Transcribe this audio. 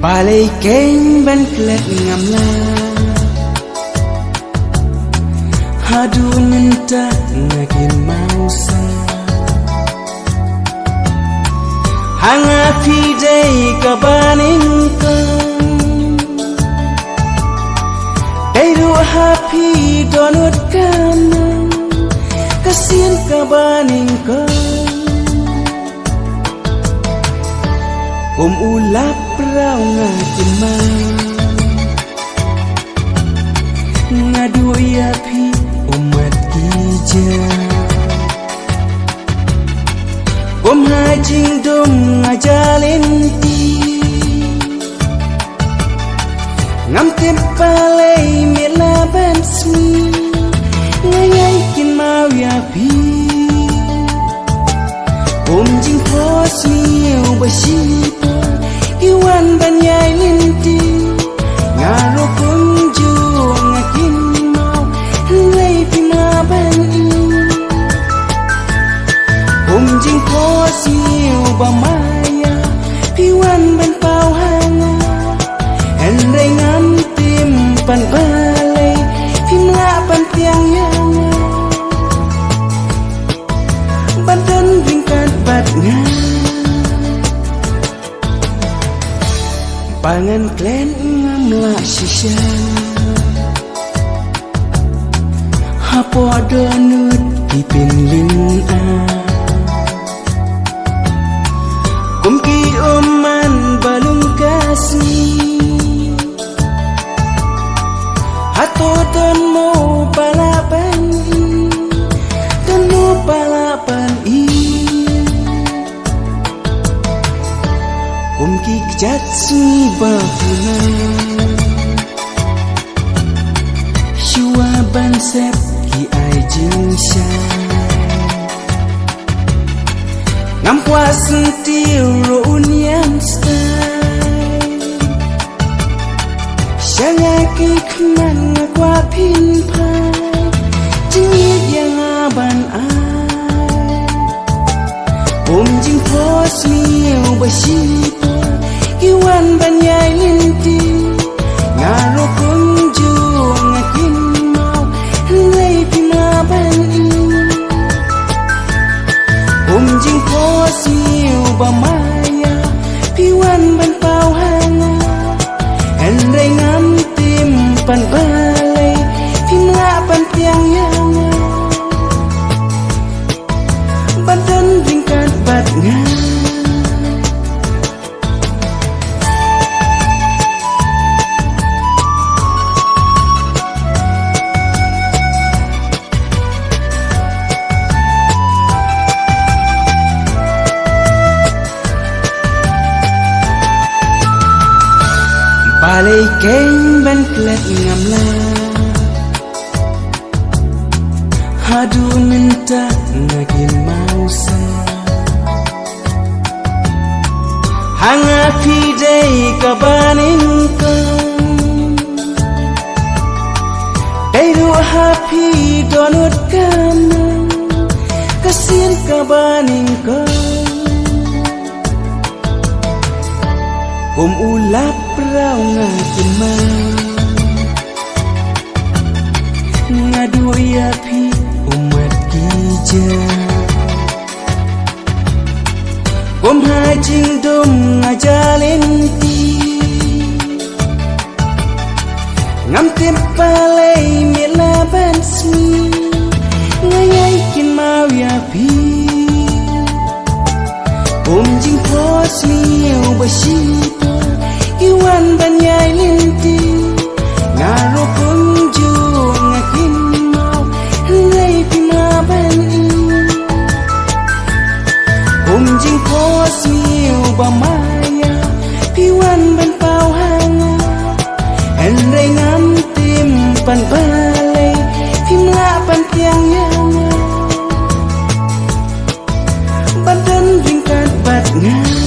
Balai keng ban klet ngam la hadu minta ngagin mausa hanga pidai kabaning ka dairu happy donut kana kasian kabaning ka ulap rau ngakin mai ngadu ya pi umat kija hajing dom ngajalin ti ngam tempalai mela bansmi ngayai kin mau ya pi jing posmi ubashita iwan banyai linti ngaro kunju ngakin mau lei pima bani jing posmi ubamaya iwan ban pau hanga enrei ngam tim pan balai pimla pan tiang yang badan ringkat batnya pangan klen ngamla sisya hapo donut ipin lina kumki oman balung kasni hato don mo palapan don mo palapan kumki kjatsi bahuna shua bansep ki ai jinsha ngam kwa sentiu ro unian style shanga ki khman kwa pin pai jing yang aban ai jing posmi ubashita iwan banyai linti ngaro kunju ngakin mau lei pima bani jing posmi ubamaya piwan ban pau hanga enrei ngam tim pan balai pimla pan tiang yang badan ringkat batnya balai keng ban klet ngam la hadu minta ngagin mausa hanga pidai kabaning ka dairu happy donut kana kasian kabaning ka ulap rau ngakin mai ngadu ya pi umat kija hajing dom ngajalin ti ngam tempalai mela bansmi ngayai kin mau ya pi jing posmi ubashita iwan banyai linti ngaro kunju ngakin mau lei pima bani jing posmi ubamaya piwan ban pau hanga enrei ngam tim pan balai pimla pan tiang yang badan ringkat batnya